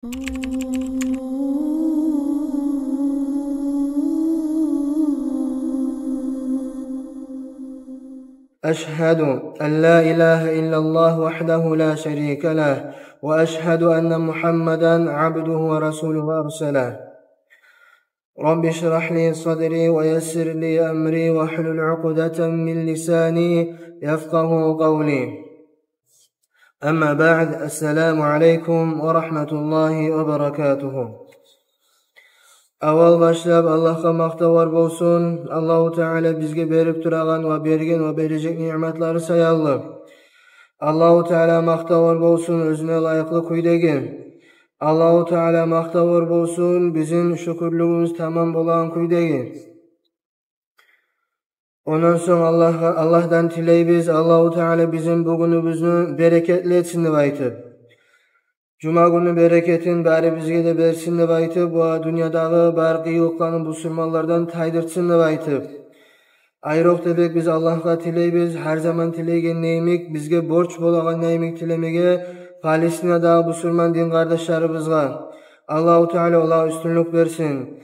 أشهد أن لا إله إلا الله وحده لا شريك له وأشهد أن محمدا عبده ورسوله أرسله رب اشرح لي صدري ويسر لي أمري واحلل عقدة من لساني يفقه قولي أما بعد السلام عليكم ورحمة الله وبركاته. Avval başlab Allah'a maqtavar bolsun. Allahu Teala bizge berip turagan ve bergen ve berecek nimetleri sayallı. Allahu Teala maqtavar bolsun, özüne layıklı kuydegin. Allahu Teala maqtavar bolsun, bizim şükürlüğümüz tamam bolan kuydegin. Ondan soň Allah'dan tileybiz, Allahu Teala bizim bugünümüzü bereketli etsin dep aytyp. Cuma günü bereketin bari bizge de bersin dep aytyp, bu dünyadağı bar kıyılıklarını musulmanlardan taydırtsın dep aytyp. Ayrık debek biz Allah'a tileybiz, her zaman tilegen neymik, bizge borç bolagan neymik tilemege, Palestina'da musulman din kardeşlerimizga Allahu Teala ola üstünlük versin.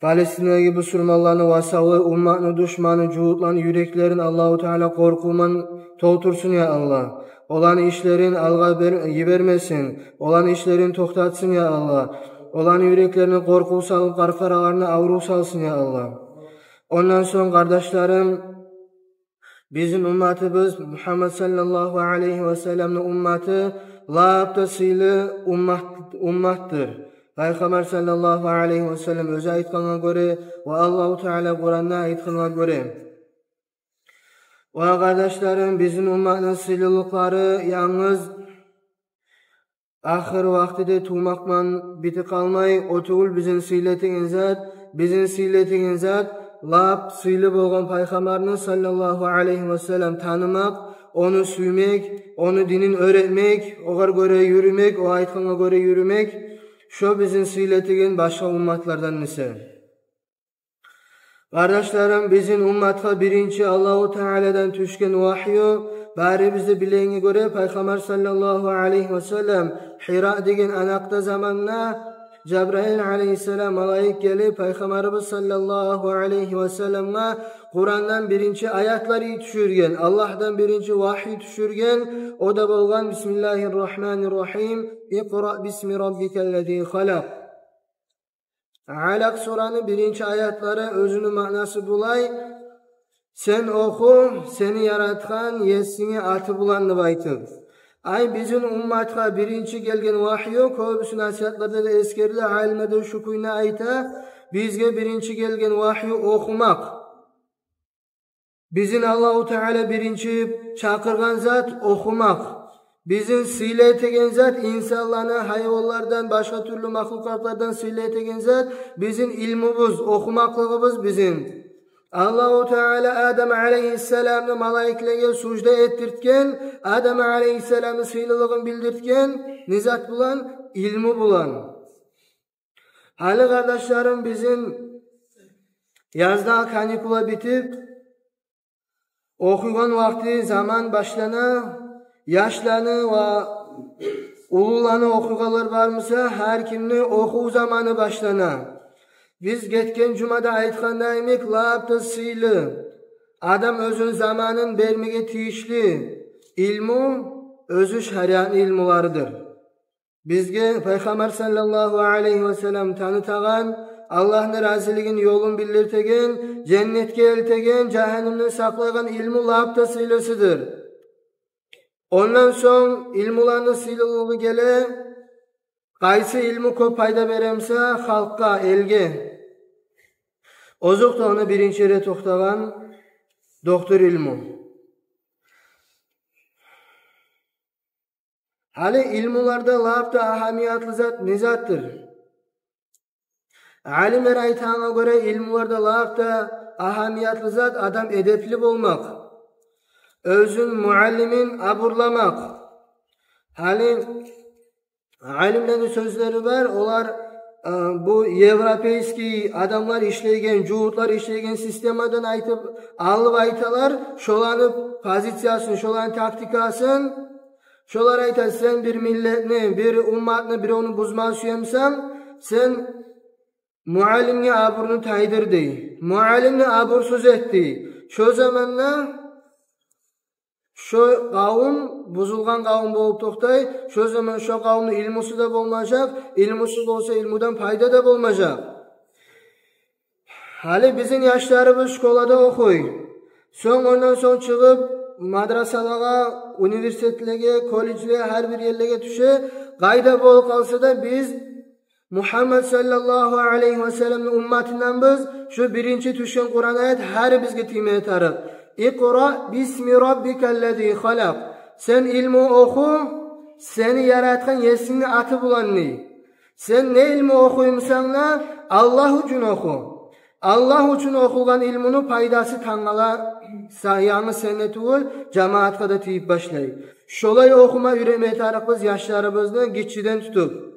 Palestina'daki musulmanlarını vasağı, ummatını, düşmanı, cuhutlarını, yüreklerin Allahu Teala korkuman toltursun ya Allah. Olan işlerin alga yibermesin. Olan işlerin toktatsın ya Allah. Olan yüreklerini korku salıp karfaralarını avru salsın ya Allah. Ondan sonra kardeşlerim, bizim ümmetimiz Muhammed sallallahu aleyhi ve sellem'in ümmeti layıkta sıylı ummattır. Peygamber sallallahu aleyhi ve sellem özü aytqana göre ve Allahu Teala Kur'an'da aytqana göre. Ve kardeşlerim, bizim ümmetin sılılıkları yalnız ahir vaktide tuğmakman biti kalmay, otuğul bizim sıyletingen zat, lap sıylı bolgan Peygamberimiz sallallahu aleyhi ve sellem tanımak, onu suymek, onu dinin öğretmek, oğar göre yürümek, o aytqana göre yürümek, şu bizim siyletigen başka ummatlardan nise. Kardeşlerim, bizim ummatga birinci Allahu Teala'dan düşken vahyu, bari bizi bilenge göre Peygamber sallallahu aleyhi ve sellem Hira degen anakta zamanla Cebrail aleyhisselam malayik gelip Peygamberimiz sallallahu aleyhi ve sellem'e Kur'an'dan birinci ayatları düşürgen, Allah'tan birinci vahiy düşürgen, o da bolgan Bismillahirrahmanirrahim. İqra bismi rabbikellezî halak. Alaq suranın birinci ayatları özünün manası bulay. Sen oku, seni yaratkan yesini atı bulanını baytır. Ay bizim ummatga birinci gelgen vahyu, köbüsü nasihatlarda da eskerdi, alimede şu kuyuna ayta, bizge birinci gelgen vahyu okumak. Bizim Allahu Teala birinci çakırgan zat okumak. Bizim siyletigen zat insanlarını hayvanlardan, başka türlü mahlukatlardan siyletigen zat, bizim ilmimiz, okumaklığımız bizim. Allahu Teala Adem aleyhisselam'ı malaiklerge sucda ettirtken, Adem aleyhisselam'ı sıylılığını bildirtken, nizat bulan, ilmi bulan. Hali kardeşlerim, bizim yazda kanikula bitip, okuygan vakti zaman başlana, yaşlanı ve ululanı okuygalar varmasa, her kimni oku zamanı başlana. Biz getken cumada aytqandaymiq, labda sıylı. Adam özün zamanın bermege tiyişli. İlmu özü şariat ilmularıdır. Bizge Peygamber sallallahu aleyhi ve sellem tanıtağan, Allah'ın raziligin yolun bildirtegen, cennetke eltegen, cehennemden saklayan ilmu labda sıylısıdır. Ondan soň ilmularını sıylılığı gele, qaysı ilmi köp payda beremse halkka, elge. Ozuk da onu birinci yere toxtagan doktor ilmi. Hali ilmularda labda ahamiyatlı zat nizattır. Alimler aytağına göre ilmularda labda ahamiyatlı zat adam edepli bolmak. Özün muallimin aburlamak. Hali alimlerin sözleri var, olar bu Evropeyski adamlar işleygen, cuhutlar işleygen sistemadan alıp aytalar, şolanıp pozitsiyasını, şolan taktikasın, Şolar ayta sen bir milletni, bir ummatni, bir onu buzma suyamsan, sen muallimge aburnu taydirdi. Muallimni abursuz etti. Şu zamanla şu kavim buzulgan kavim bolup toktay. Şu zaman şu kavimni ilmusu da bolmayacak. İlmusu olsa ilmudan payda da bolmayacak. Hali bizim yaşlarımız şkolada okuy. Ondan sonra çıkıp madrasalara, üniversitelere, kolejlere, her bir yerlere düşe. Gayda bol kalsa da biz Muhammed sallallahu aleyhi ve sellem'in ummatinden biz şu birinci düşen Kur'an ayet her bizge timeye tarık. İkra bismi rabbikellezi halak. Sen ilmi oku, seni yaratkan yesini atı bulanni. Sen ne ilmi okuyumsan da Allah için oku. Allah için okulan ilmini paydası tanğala sayanı senneti ol, cemaatka da tiyip başlay. Şolay okuma üremeye tarık biz yaşlarımızda gitçiden tutup.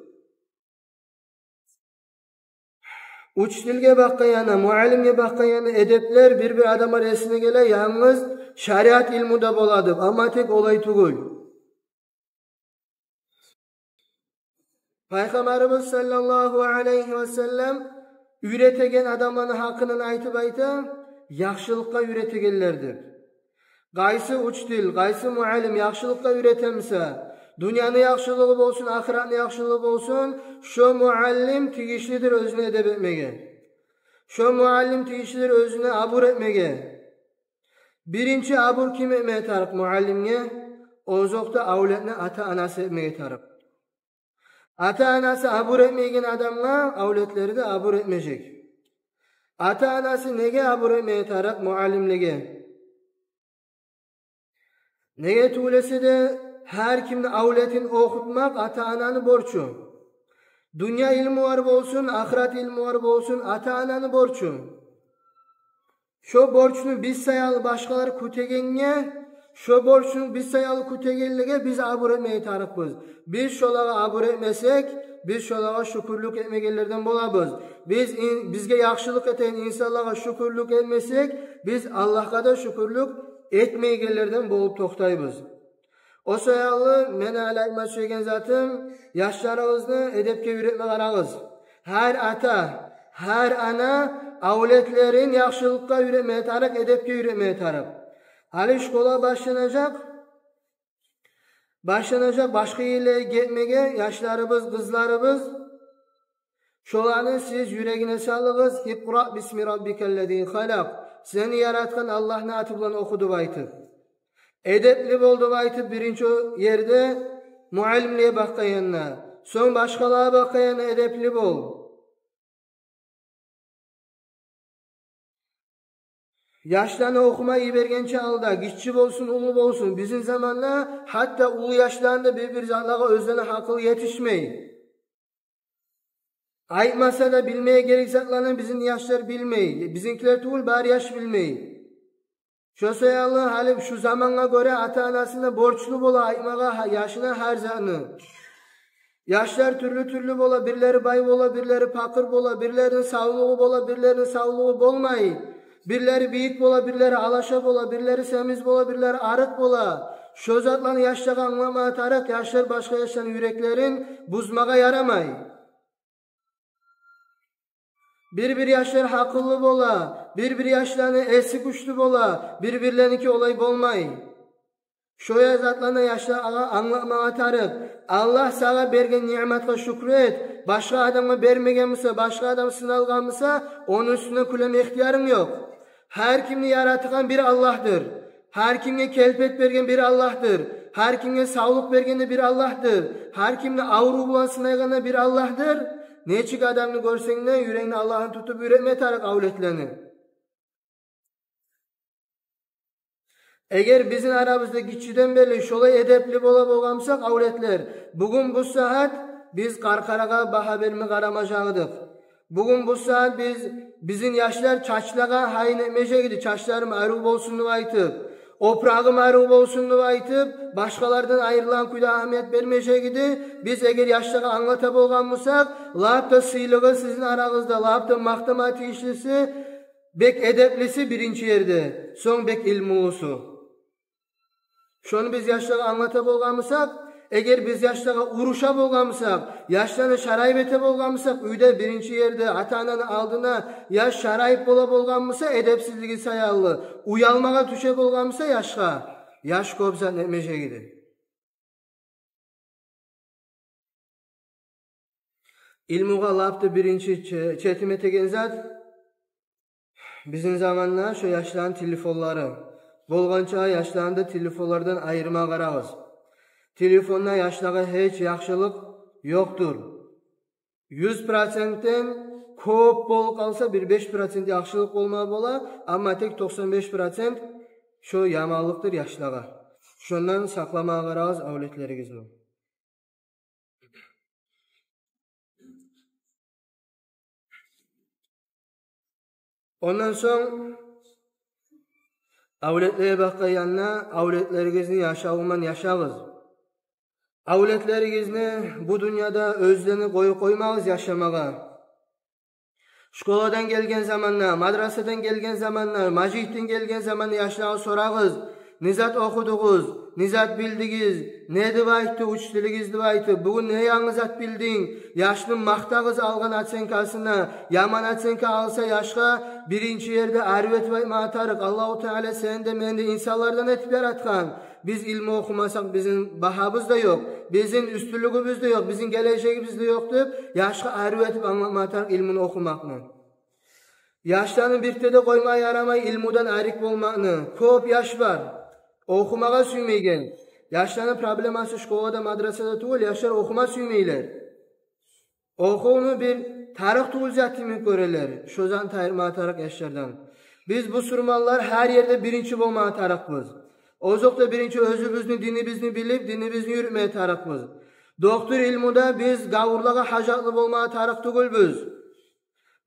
Uç dilge bakka yana, muallimge bakka yana edepler bir adama resine gele yalnız şariat ilmu da boladı. Ama tek olay tugul. Peygamberimiz sallallahu aleyhi ve sellem üretegen adamların hakkının aytıp ayta yaxşılıkka üretegenlerdir. Qaysı uç dil, qaysı muallim yaxşılıkka üretemse, dünyanın yaxşılığı bolsun, ahiratın yaxşılığı bolsun, şu muallim tigişlidir özüne edep etmege. Şu muallim tigişlidir özüne abur etmege. Birinci abur kim etmeye tarık muallimge? Ozokta avletine ata anası etmeye tarık. Ata anası abur etmegen adamla avletleri de abur etmeyecek. Ata anası nege abur etmeye tarık muallimlege? Nege tuğlesi de her kimde avletin okutmak ata ananı borçu. Dünya ilmi var bolsun, ahiret ilmi var bolsun, ata ananı borçu. Şu borçunu biz sayalı başkaları kutegenge, şu borçunu biz sayalı kutegellige biz abur etmeye tarıkbız. Biz şolağa abur etmesek, biz şolağa şükürlük etmegenlerden bolabız. Bizge yaxşılık eten insanlara şükürlük etmesek, biz Allah'a da şükürlük etmeyenlerden bolup toktayız. O sayalı men alayma söylegen zatım yaşlarımızda edepke üretme qarağız. Her ata, her ana avletlerin yaxşılıkka üretmeye tarık, edepke üretmeye tarık. Hali şkola başlanacak başka yerlere gitmege yaşlarımız, kızlarımız şolanı siz yüreğine salığız. İkra bismi rabbikellezi halak. Seni yaratkan Allah'ın atı bilen okudu baytı. Edepli boldu baytı birinci yerde muallimliğe bakkayanına. Son başkalığa bakkayanına edepli bol. Yaşlarını okumayı bergençe alda, gitçi bolsun, ulu bolsun. Bizim zamanla hatta ulu yaşlarında bir Allah'a özlerine hakıl yetişmeyi. Aytmasa da bilmeye gerek saklanan bizim yaşlar bilmeyi. Bizimkiler tuğul bari yaş bilmeyi. Şu sayalı halim şu zamana göre ata anasına borçlu bola aytmaga yaşına her zanı. Yaşlar türlü bola, birileri bay bola, birileri pakır bola, birilerinin sağlığı bola, birilerinin sağlığı bolmayı. Birileri büyük bola, birileri alaşa bola, birileri semiz bola, birileri arık bola. Şu zatlarını yaşlığa anlama atarak yaşlar başka yaşların yüreklerin buzmaga yaramay. Bir yaşlar hakıllı bola, bir yaşlarını esi güçlü bola, birbirlerinki olay bolmay. Şoya zatlarına yaşlar anlama atarak Allah sana bergen nimetka şükret. Başka adama bermegen misa, başka adam sınalgan misa, onun üstüne kuleme ihtiyarın yok. Her kimni yaratıkan bir Allah'tır. Her kimge kelpet bergen bir Allah'tır. Her kimge sağlık bergen de bir Allah'tır. Her kimni avru bulan sınaygana bir Allah'tır. Neçik adamını görsen de yüreğini Allah'ın tutup üretme tarak avletlerini. Eğer bizim aramızda gitçiden belli şolay edepli bola bolgamsak avletler. Bugün bu saat biz karkaraga baha verme karamacağıdık. Bugün bu saat bizim yaşlar çaçlaga hayin etmece gidi. Çaçlarım arub olsun aytıp, oprağım arub olsun aytıp, başkalardan ayrılan kuyda ahmet vermece gidi. Biz eğer yaşlara anlata bolgamsak, lapta sıylığı sizin aranızda, lapta mahtamatı işlisi, bek edeplisi birinci yerde, son bek ilmuğusu. Şonu biz yaşlara anlata bolgamysak, eger biz yaşlara uruşa bolgamysak, yaşlarını şaraybete bolgamysak, uyda birinci yerde ata-ananın aldına yaş şarayip bola bolgamysa edepsizligi sayallı, uyalmaga tüşe bolgamysa yaşga, yaş köp meje gidi. İlmuga laptı birinci çetime tegen zat, bizim zamanla şu yaşların telefonları. Bolgança yaşlarında telefonlardan ayırma qarabız. Telefonda yaşlaga hiç yaxşılık yoktur. 100%'ten köp bol kalsa bir 5% yaxşılık olma bola, ama tek 95% şu yamanlıktır yaşlaga. Şundan saklama qarabız avletlerimizni. Ondan soň avletlerine bakayana avletlerinizni yaşaguman yaşagız. Avletlerinizni bu dünyada özlerini koyup koymağız yaşamaga. Şkoladan gelgen zamanla, madrasadan gelgen zamanla, majittin gelgen zamanla yaşlağı sorağız. Nizat okudunuz, nizat bildigiz, ne dibaytı, uçtiligiz dibaytı, bugün ne yanızat bildin, yaşlının maktağız algan atsenkasına, yaman atsenka alsa yaşka, birinci yerde arvet ve matarık, Allah-u Teala sen de mende insanlardan etip yaratkan. Biz ilmi okumasak bizim bahabız da yok, bizim üstünlüğümüz de yok, bizim geleceğimiz de yok deyip, yaşka arvet ve matarık ilmini okumakla. Yaşlarını birtede koymaya yaramay ilmudan arik bolmakını, köp yaş var. Okumaga süymeygen. Yaşlarının probleması şkolada, madrasada tuğul, yaşlar okuma süymeyler. Okuğunu bir tarık tuğul zatimi göreler. Şozan tayırma tarık yaşlardan. Biz bu surmallar her yerde birinci bolmaya tarıkbız. Ozokta birinci özümüzni, dinimizni bilip, dinimizni yürümeye tarıkbız. Doktor ilmuda biz gavurlaga hacatlı bolmaya tarık tuğulbüz.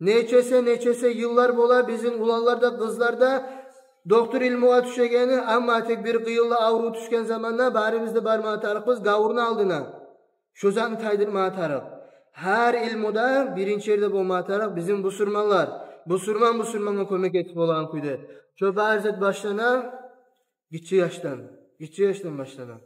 Neçese yıllar bola bizim ulallarda, kızlarda doktor ilmuğa düşegeni, ama tek bir kıyılla avru düşken zamanla barimizde barmağa tarıkbız gavurun aldına. Şozan taydırmağa tarık. Her ilmuda birinci yerde bolmağa tarık bizim bu surmanlar. Bu surmanla kömek etip olan kuydu. Şu barzet başlana, gitçi yaştan başlana.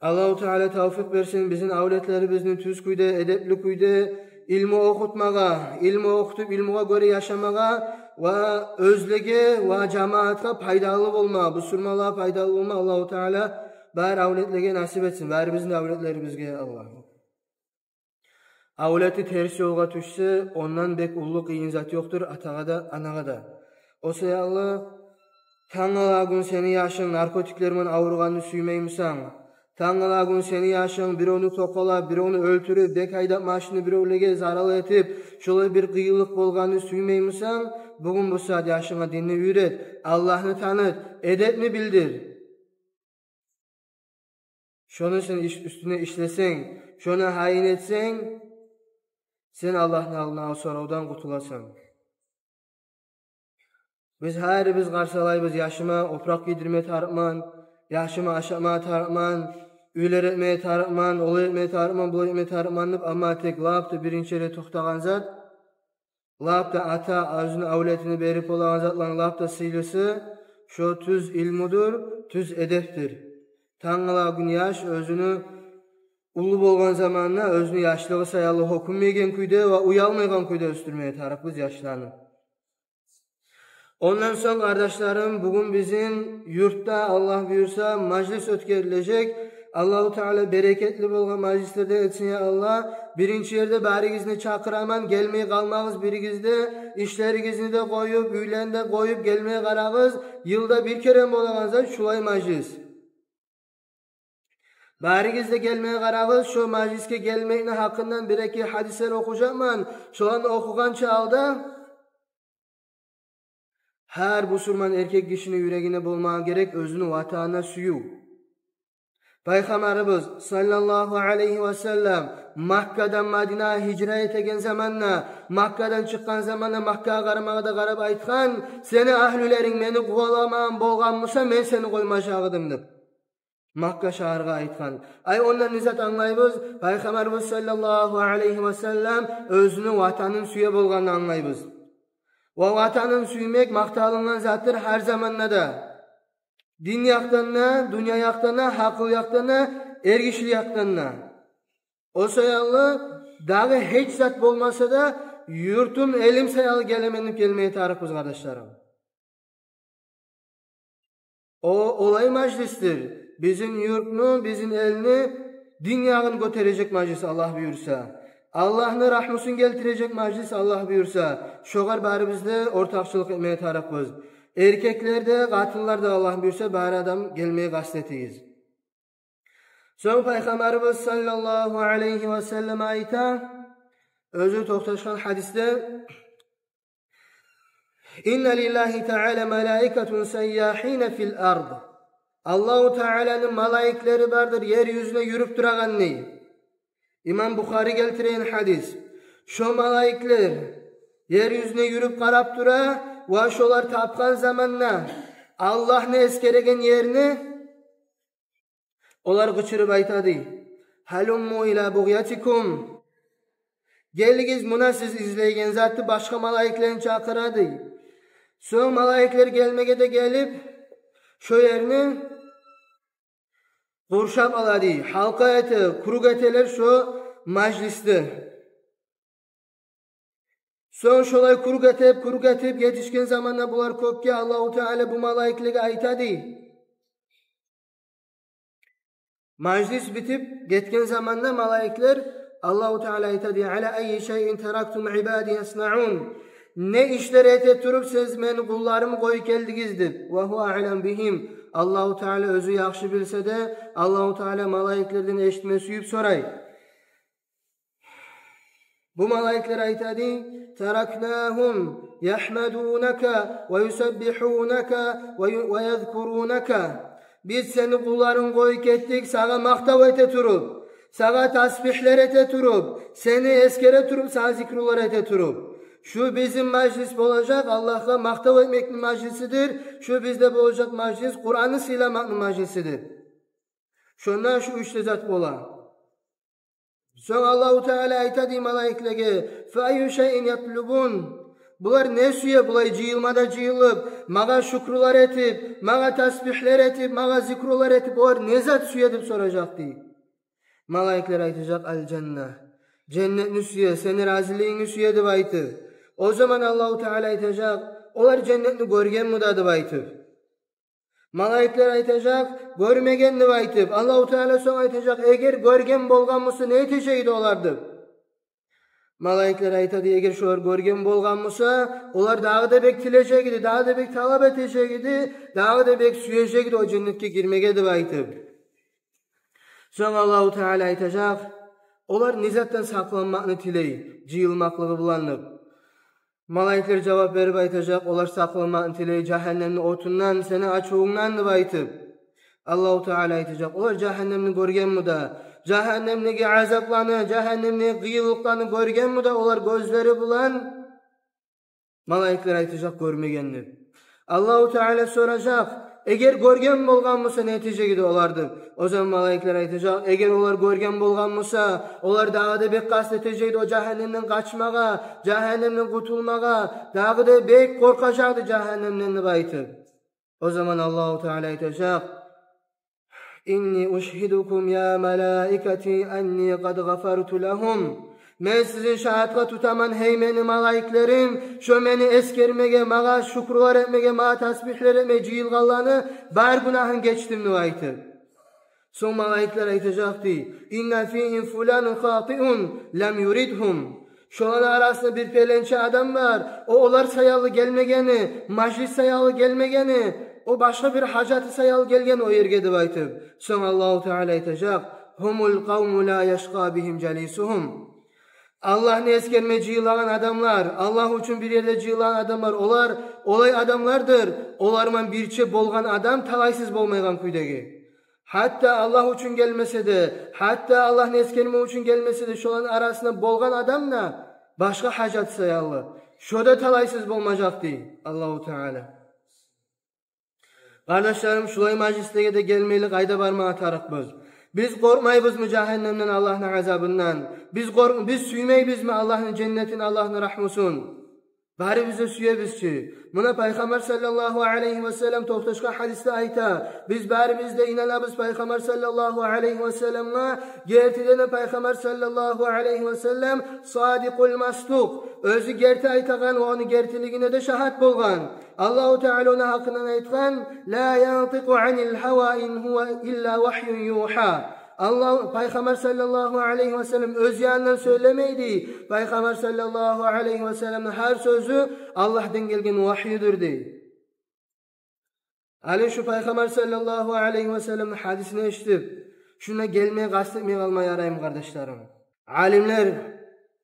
Allah-u Teala tavfik versin, bizim avletlerimizin tüz kuydu, edepli kuydu, ilmi okutmaga, ilmi okutup ilmuga göre yaşamaga ve özlege ve cemaatga paydalı olma, bu surmalığa paydalı olma Allah-u Teala bari avletlerge nasip etsin. Bari bizim avletlerimizge Allah. Avleti ters yolga düşse ondan bek ullu kıyın zat yoktur ataga da anaga da. O sayallı Taňyla gün seni yaşın narkotiklerмен awurganny süýmeýmisaň. Taňyla gün seni yaşın bir onu tokala, bir onu öldürüp, bek aýdap maşyny bireولege zaral etip, şolay bir kıyılık bolgany süýmeýmisaň, bugün bu saat yaşyňa dinni üýret, Allahny tanıt, edepni bildir. Şonu sen üstüne işleseň, şonu haýyn etseň, sen Allah'ın alına sorawdan gutulasan. Biz her biz garşalaybız yaşıma oprak yedirme tarıkman, yaşıma aşama tarıkman, üyler etmeye tarıkman, olu etmeye tarıkman, bulu etmeye tarıkmanlıp ama tek laptı birinci yere toxtagan zat, laptı ata özünü avletini berip olan zatlan laptı sıylısı, şu tüz ilmudur, tüz edeptir. Taňyla gün yaş özünü ulu bolgan zamanla özünü yaşlığı sayalı hokunmeygen kuyda ve uyalmaygan kuyda östürmeye tarıkbız yaşlarını. Ondan sonra kardeşlerim bugün bizim yurtta Allah buyursa majlis ötkerilecek. Allah-u Teala bereketli bolgan majlislerde etsin ya Allah. Birinci yerde barigizni çakıraman gelmeye kalmağız birigizde. İşlerigizni de koyup, üylende koyup gelmeye karağız. Yılda bir kere bolagansa şulay majlis. Barigizde gelmeye karağız. Şu majliske gelmeyine hakkından bir iki hadisler okuyacakman. Şu an okugan çağda her busurman erkek kişinin yüreğine bulmaya gerek özünü vatana suyu. Peygamberimiz sallallahu aleyhi ve sellem Makka'dan Madina'ya hicret eden zamanla, Makka'dan çıkan zamanla Makka'ya qaramağa da qarab aytkan, seni ahlülerin meni kovalaman bolganmysa men seni koymaşağıdım dep. Makka şaharga aytkan. Ay ondan nizat anlaybız. Peygamberimiz sallallahu aleyhi ve sellem özünü vatanın suya bolganını anlaybız. O vatanın suymak maqtalınan zatır her zamanla da. Din yaktanına, dünya yaktanına, hakıl yaktanına, ergişli yaktanına. O sayalı dağı hiç zat bolmasa da yurtun elim sayalı gelemenip gelmeye tarıkız kardeşlerim. O olay meclistir. Bizim yurtunu, bizim elini dünyağın götürecek meclis Allah buyursa. Allah'ın rahmusunu geltirecek meclis Allah buyursa. Şoğar bari bizde ortakçılık etmeye tarıkız. Erkeklerde, katıllarda Allah buyursa bari adam gelmeye gazetetiyiz. Son Peygamberimiz sallallahu aleyhi ve sellem ayta özü toxtaşkan hadiste İnne lillahi teala melaiketun seyyahine fil ard. Allahu Teala'nın malaikleri vardır yeryüzüne yürüp durağan ne? İmam Bukhari geltiren hadis. Şu malaikler yeryüzüne yürüp karap dura ve şolar tapkan zamanla Allah ne eskeregen yerini olar gıçırıp aytadı. Halummu ila bugyatikum. Gelgiz buna siz izleygen zatı başka malaiklerin çakıradı. Son malaikler gelmege de gelip şu yerini kurşap aladı. Halka eti, kuruk eteler şu mecliste. Son şolay kuruk etip yetişken zamanla bular köpke Allah-u Teala bu malaikleri aytadı. Meclis bitip getken zamanla malaikler Allah-u Teala aytadı. Ala ayyi şeyin teraktum ibadi yasnaun. Ne işler eteturup siz meni kullarımı koyup geldinizdir. Ve hu a'lem bihim. Allah-u Teala özü yaxşı bilse de Allah-u Teala malaiklerden eşitme suyup soray. Bu malaikler aytadı. Teraknahum yahmadunaka ve yusabbihunaka ve yezkurunaka. Biz seni kulların koyup ettik, sana maktav ete turup, sana tasbihler ete turup, seni eskere turup, sana zikrullar ete turup. Şu bizim meclis olacak, Allah'a maktav etmekli meclisidir. Şu bizde olacak meclis, Kur'an'ı silamaklı meclisidir. Şundan şu üçte zat bola. Sonra Allah-u Teala aytadı malaiklerge, فَاَيُّ şeyin yatlubun. Bular ne suya bulay cıyılmada cıyılıp, mağa şükrular etip, mağa tasbihler etip, mağa zikrular etip, bular ne zat suya deyip soracaktı. Malaikler aytacak al cennet. Cennetini suya, seni raziliğini suya deyip aytı. O zaman Allah-u Teala aytacak, olar cennetini görgen mi da deyip aytı. Malaikler aytacak, görmegen deyip aytı. Allah-u Teala sonra aytacak, eğer görgen bolgan mısı ne eteceğiydi olardı? Malaikler aytadı, eğer şolar görgen bolgan mısa, olar dağı da bek tilecekdi, dağı da bek talap etecekdi, dağı da bek süyecekdi o cennetke girmege deyip aytı. Sonra Allah-u Teala aytacak, olar nizattan saklanmakını tileyi, cıyılmaklığı bulanıp. Malaikler cevap verip aytacak, olar saklanmakını tileyi, cehennemli otundan, seni açığından deyip aytı. Allah-u Teala aytacak, olar cehennemni görgen mi da, cehennemdeki azaplarını, cehennemdeki kıyılıklarını görgen mi da, olar gözleri bulan, malaikler aytacak görmegendir. Allah-u Teala soracak, eğer görgen bolgan mısa netice gidi olardı. O zaman malaikler aytacak, eğer olar görgen bolgan mısa, olar dağı da bek kastetecekdi o cehennemden kaçmağa, cehennemden kurtulmağa, dağı da bek korkacaktı cehennemden de baytı. O zaman Allah-u Teala aytacak, İnni uşhidukum ya melaiketi enni qad gafartu lahum. Men sizin şahatga tutaman heymeni malaiklerim, şu meni eskermege, mağa şükrular etmege, mağa tasbihler etmege, cıyılgallarını, bar günahın geçtim nu aytı. Son malaikler aytacaktı. İnna fihim fulanun khati'un lem yuridhum. Şoların arasında bir pelençe adam var. O olar sayalı gelmegeni, majlis sayalı gelmegeni, o başka bir hacatı sayalı gelgen o yerge deyip aytıp. Sonra Allah-u Teala aytacak. Humul kavmu la yashqa bihim jalisuhum. Allah ne eskerme cıyılan adamlar, Allah için bir yerde cıyılan adamlar, olar olay adamlardır. Olarman birçe bolgan adam talaysız bolmaygan kuydagi. Hatta Allah için gelmese de, hatta Allah ne eskerme için gelmese de, şoların arasında bolgan adamla başka hacat sayalı. Şoda talaysız bolmayacaktı Allah-u Teala. Kardeşlerim, şulay meclistege de gelmeylik ayda barmağa tarıkbız. Biz korkmayız mı cehennemden, Allah'ın azabından? Biz süymeybiz mi Allah'ın cennetin, Allah'ın rahmusun? Bari bize süyebizçi. Buna Peygamber sallallahu aleyhi ve sellem to'xtashgan hadisda ayta. Biz bari bizde inanamiz Peygamber sallallahu aleyhi ve sellem'e. Gertidene Peygamber sallallahu aleyhi ve sellem sadiqul masduq. Özü gerti aytagan ve onu gertiligine de şahat bolgan. Allahu Teala ona hakkından aytgan: La yantiqu anil hava in huwa illa vahyun yuha. Allah Peygamber sallallahu aleyhi ve sellem öz yanından söylemeydi. Peygamber sallallahu aleyhi ve sellem'in her sözü Allah'tan gelgen vahyüdür deydi. Ali şu Peygamber sallallahu aleyhi ve sellem'in hadisini eşitip şuna gelmeye kastetmeye kalmaya yarayım kardeşlerim. Alimler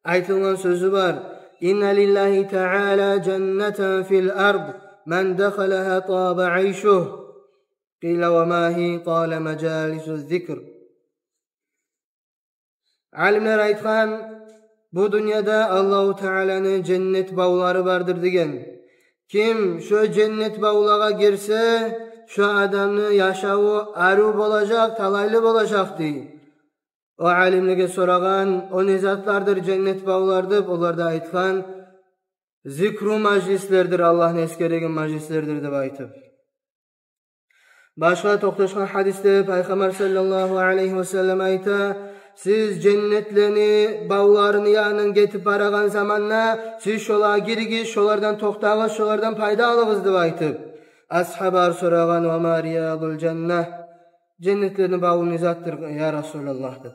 aytılan sözü var. İnna lillahi teala cenneten fil ard men dekhalaha taba ayşuh. Qila ve mahi qala mecalisu zikr. Alimler aytgan, bu dünyada Allahu Teala'nın cennet bağları vardır degen. Kim şu cennet bağlağa girse, şu adamın yaşağı arı bolacak, talaylı bolacak deydi. O alimlere soragan, o ne zatlardır cennet bağlardır, onlar da aytgan, zikru majlislerdir, Allah'ın eskeregen majlislerdir deb aytıp. Başka to'xtashgan hadiste Peygamber sallallahu aleyhi ve sellem ayta, siz cennetlerini, bağlarını yanın getip baragan zamanla siz şola girgiz, şolardan to'xtag'iz, şolardan payda alığız deb aytıp. Ashabar soragan ve ma riyadul cenneh. Cennetlerini bağı nizattır ya Resulullah deb.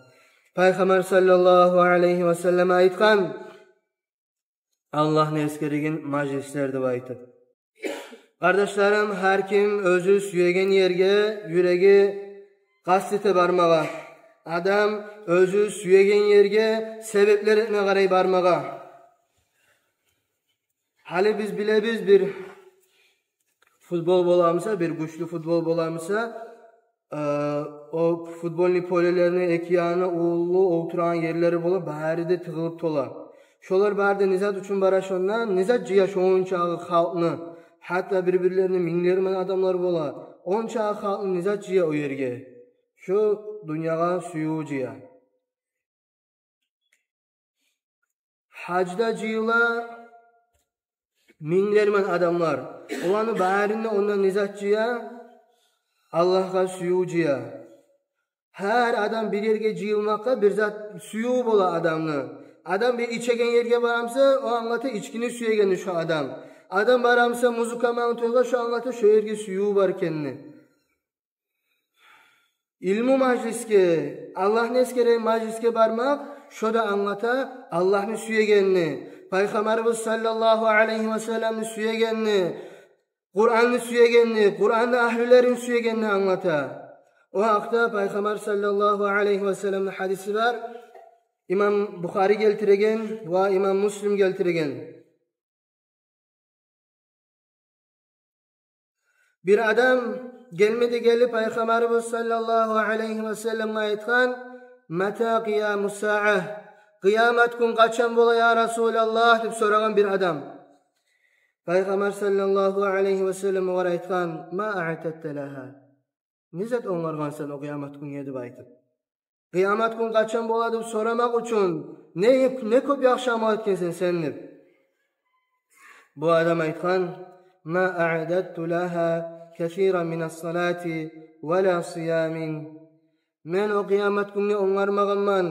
Peygamber sallallahu aleyhi ve sellem aytgan, Allah'ın eskeregen majlisler deb aytıp. Kardeşlerim, her kim özü süyegen yerge, yüregi kastete barmağa. Adam özü süyegen yerge sebeplerine qaray barmağa. Hali biz bilebiz bir futbol bolamısa, bir güçlü futbol bolamısa, o futbolni polelerini ekyanı, uğullu, oturan yerleri bolup, bari de tıgılıp tola. Şolar bari de nizat üçün baraşondan, nizat ciya şu onçağı halkını, hatta birbirlerini minlermen adamlar bola. Onçağı halkını nizat ciya o yerge. Şu dünyaya suyu ciya. Hacda ciyla minlermen adamlar. Olanı baharinde ondan nizat ciya, Allah'a suyu ciya. Her adam bir yerge ciyilmakka bir zat suyu bola adamını. Adam bir içegen yerge baramsa o anlatı içkini suyegeni şu adam. Adam baramsa muzuka mantığıyla şu anlatı şu yerge suyu var kendini. İlmu majliske, Allah'ın eskere majliske barmak, şu da anlata Allah'ın süyegenini, Peygamberimiz sallallahu aleyhi ve sellem'in süyegenini, Kur'an'ın süyegenini, Kur'an'ın ahlülerin süyegenini anlata. O hakta Peygamber sallallahu aleyhi ve sellem'in hadisi var. İmam Bukhari geltiregen ve İmam Müslim geltiregen. Bir adam gelmedi gelip Peygamberimiz sallallahu aleyhi ve sellem aytgan, "Mata qiyamus sa'a?" Kıyamet gün kaçan bola ya Resulallah deb soragan bir adam. Peygamber sallallahu aleyhi ve sellem var aytgan, "Ma a'tatta laha?" Nizat onlargansan o kıyamet günü deb aytıp. Kıyamet gün kaçan bola deb soramak üçün ne köp yaxşı amal etkensen sen deb. Bu adam aytgan, "Ma a'dattu laha كثيرا من الصلاة ولا صيام." Men o kıyamet günü onlarmağımman.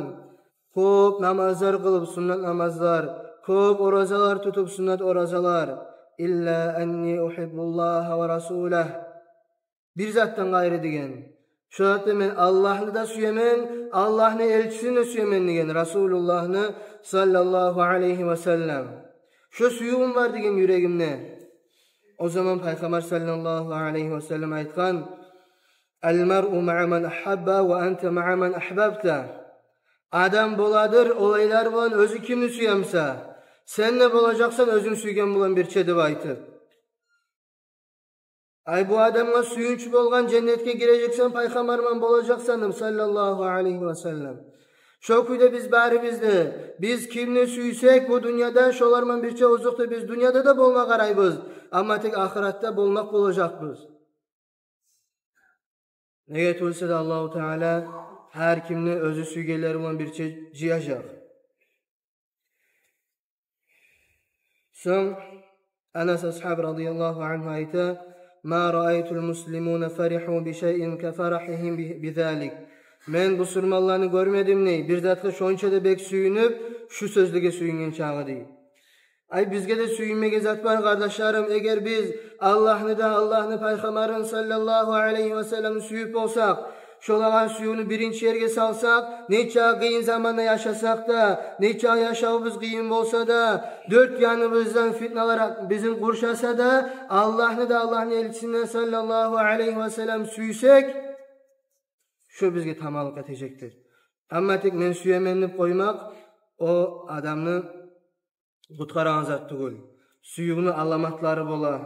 Köp namazlar kılıp sünnet namazlar, köp orazalar tutup sünnet orazalar. İlla enni uhibbullah ve rasulah. Bir zattan gayrı degen. Şu hatta men Allah'ını da süyemen, Allah'ını elçisini de süyemen degen. Resulullah'ını sallallahu aleyhi ve sellem. Şu suyuğum var degen yüreğimde. O zaman Peygamber sallallahu aleyhi ve sellem aytgan, "El mer'u ma'a men ahabba ve ente ma'a men ahbabta." Adam boladır, olaylar bolan özü kimni süyemsa, sen ne bolacaksan özün süygen bolan bir çedip aytı. Ay bu adamga suyunç bolgan cennetke gireceksen Peygamberman bolacaksanım sallallahu aleyhi ve sellem. Şu kuyda biz bari bizde, biz kimni süysek bu dünyada şolarman birçe uzukta biz dünyada da bolmak araybız. Ama tek ahiratta bolmak bolacakbız. Neye tulsa da Allahu Teala her kimni özü süygeleri olan birçe ciyacak. So'ng Anas ashab radhiyallohu anhu ayta: "Ma ra'aytul muslimuna farihu bi shay'in ka farahihim bi zalik." Men bu musulmonlarni görmedimni, bir zatga şonçada bek suyunib, şu sözlüge suyungan çağı deydi. Ay bizge de suyunmege zat var kardeşlerim, eğer biz Allah'ını da Allah'ını Peygamberin sallallahu aleyhi ve sellem suyup olsak, şolagan suyunu birinci yerge salsak, neçe kıyın zamanda yaşasak da, neçe yaşavımız kıyın bolsa da, dört yanımızdan fitnalar bizim kurşasa da, Allah'ını da Allah'ın elçisinden sallallahu aleyhi ve sellem suysek, şu bizge tamalık etecektir. Ama tek men süyemenip koymak, o adamını kutkaran zat tugul. Suyunu allamatları bola.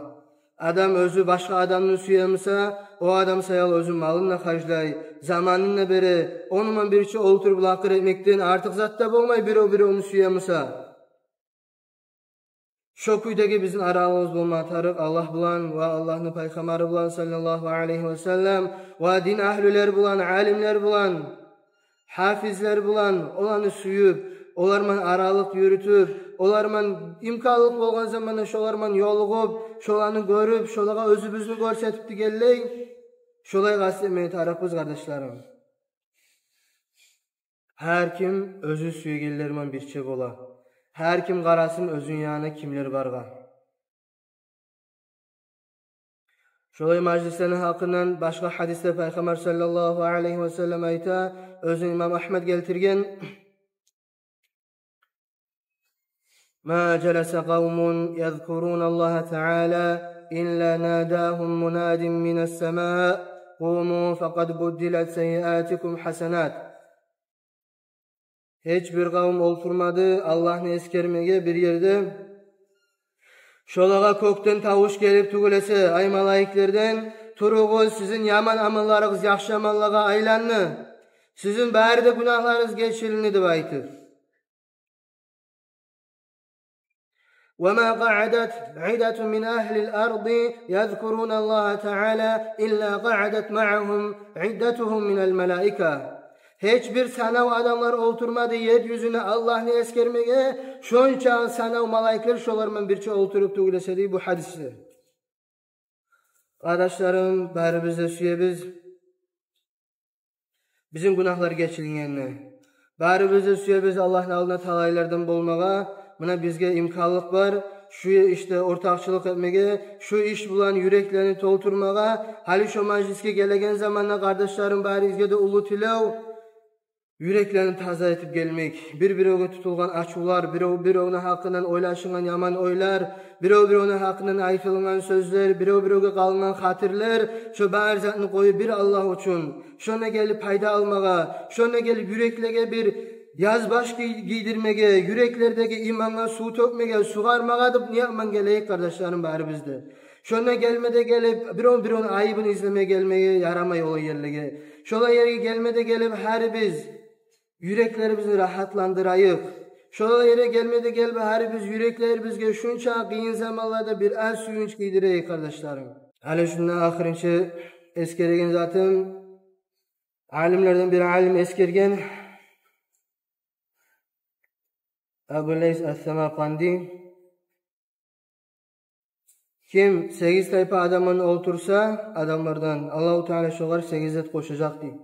Adam özü başka adamını suyamısa, o adam sayal özü malınla harclay, zamanınla beri, onunla birçi olturup lakır etmekten artık zatta bolmay biri onu suyamısa. Şu kuydaki bizim aralığımız bulmatarık Allah bulan ve Allah'ın Peygamberi bulan sallallahu aleyhi ve sellem ve din ahlüler bulan, alimler bulan, hafizler bulan, olanı suyup, olarman aralık yürütüp, olarman imkanlık bolgan zamanda şolarman yolugup, şolarını görüp, şolaga özübüzünü görsetip digelley, şolay gazetmeyi tarafız kardeşlerim. Her kim özü süygellerman bir çek ola. Her kim qarasın özün yanına kimler barga. Şolay majlislerin hakkından başka hadiste Peygamber sallallahu aleyhi ve sellem ayta, özün İmam Ahmed geltirgen, "Ma celese kavmun yezkurun Allah Teala illa nadahum munadin minas sema, qumu faqad buddilat seyyiatikum hasenat." Hiçbir kavim olturmadı Allah'ını eskermege bir yerde. Şolaga kökten tavuş gelip tugulese, ay malaiklerden, turuguz sizin yaman amallarınız yaxşı amallarga aylandı. Sizin bari de günahlarınız geçirildi deb aytır. وَمَا قَعَدَتْ عِدَةٌ مِنْ أَهْلِ الْأَرْضِ يَذْكُرُونَ اللّٰهَ تَعَالَى إِلَّا قَعَدَتْ مَعَهُمْ عِدَّتُهُمْ مِنَ الْمَلَائِكَةِ. Hiçbir sanav adamlar olturmadı yeryüzüne Allah'ını eskermege, şonça sanav malaikler şolarman birçe olturup tugulesedi bu hadisi. Kardeşlerim, bari bizde süyebiz, bizim günahlar geçilgenine. Bari bizde süyebiz Allah'ın aldığına talaylardan bolmaga, buna bizge imkanlık var, şu işte ortakçılık etmege, şu iş bulan yüreklerini tolturmaga, hali şu majliske gelegen zamanla kardeşlerim bari izge de ulu tilav, yüreklerini taza etip gelmek, bir-birine tutulgan açular, bir-birine hakkından oylaşılan yaman oylar, bir-birine hakkından aytılgan sözler, bir-birine kalınan hatırlar, şu bari zatını koyup bir Allah için, şuna gelip payda almaga, şuna gelip yüreklere bir yazbaş giydirmege, yüreklerdeki imanla su tökmege, sugarmaga da ne yapman geleyik kardeşlerim bari bizde. Şuna gelmede gelip bir-birine ayıbını izlemeye gelmeye yaramay o yerlege. Şola yere gelmede gelip her biz yüreklerimizi rahatlandırayık. Şola yere gelmede gelip her biz yüreklerimizge şunça kıyın zamanlarda bir el suyunç giydireyik kardeşlerim. Hali şundan ahirinci eskergen zaten alimlerden bir alim eskergen Ebu Leys Es-Semerkandi, kim 8 tayfa adamını oltursa adamlardan Allah-u Teala şolar 8 et koşacak deydi.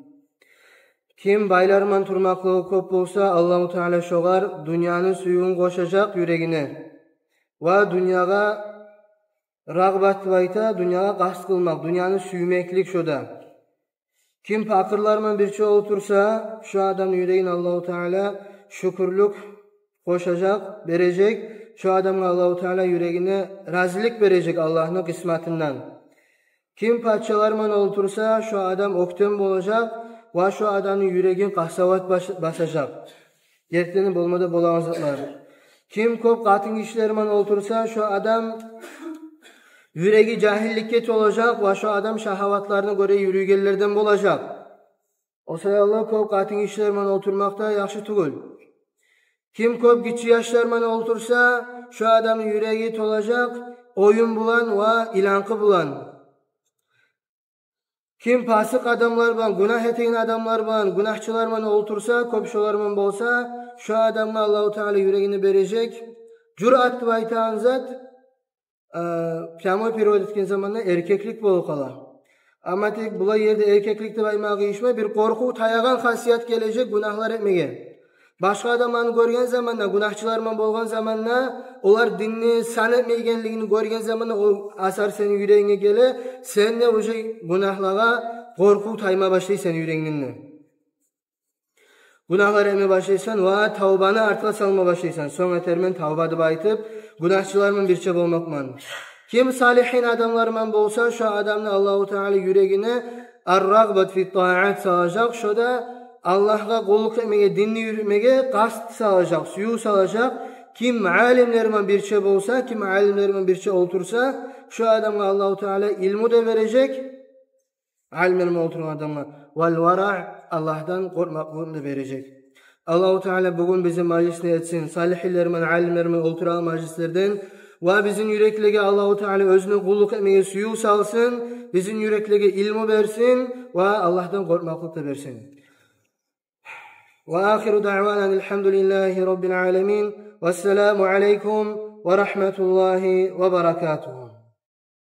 Kim baylarman turmaklığı köp bolsa Allah-u Teala şolar dünyanın suyun koşacak yüreğine. Ve dünyaga rağbat bayta, dünyaga qasd kılmak, dünyanın süymeklik şoda. Kim fakirlarman birçe otursa şu adamın yüreğine Allah-u Teala şükürlük koşacak, verecek. Şu adamın Allah-u Teala yüreğine razılık verecek Allah'ın kısmetinden. Kim paçalarman otursa şu adam oktem olacak ve şu adamın yüreğin kahsavat basacak. Yertlerini bolmada bolamazlar. Kim köp katın işlerman otursa şu adam yüreği cahillikket olacak ve şu adam şahavatlarına göre yürüygellerden olacak. O sayallah köp katın işlerman oturmakta yaxşı tugul. Kim köp gitçi yaşlarman otursa şu adamın yüreği olacak, oyun bulan ve ilankı bulan. Kim pasık adamlar ban, günah eteğin adamlar ban, günahçılarman otursa, köp şolarman bolsa, şu adamın Allah-u Teala yüreğini verecek Cürat dep aytan zat Peygamber periyod etken zamanda erkeklik bolup kala. Ama tek bula yerde erkeklik dep aymagy işme bir korku tayagan hasiyat gelecek günahlar etmege. Başka adamlarni görgen zamanda, günahçılarman bolgan zamanda, olar dinni san etmegenligini görgen zamanda o asar senin yüreğine gele, sen de uje günahlara korku tayma başlaysan yüreğinden. Günahlar eme başlaysan va tavbany artga salma başlaysan. Soňa termen tavba dep aytyp, günahçılarman birçe bolmakman. Kim salihin adamlarman bolsa, şu adamny Allahu Teala yüreğine ar-ragbat fi ta'at salajak, şoda Allah'a kulluk etmege, dinni yürümege kast salacak, suyu salacak. Kim alimlerman birçe bolsa, kim alimlerman birçe otursa, şu adamga Allahu Teala ilmu da verecek. Alimlerman oturan adamga vel vara' Allah'tan korkmaklığını da verecek. Allahu Teala bugün bizim majlisine etsin. Salihlerman, alimlerman oturan majlislerden ve bizim yüreklege Allahu Teala özüne kulluk etmege suyu salsın, bizim yüreklege ilmu versin ve Allah'tan korkmaklık da versin. وآخر دعوانا الحمد لله رب العالمين والسلام عليكم ورحمة الله وبركاته.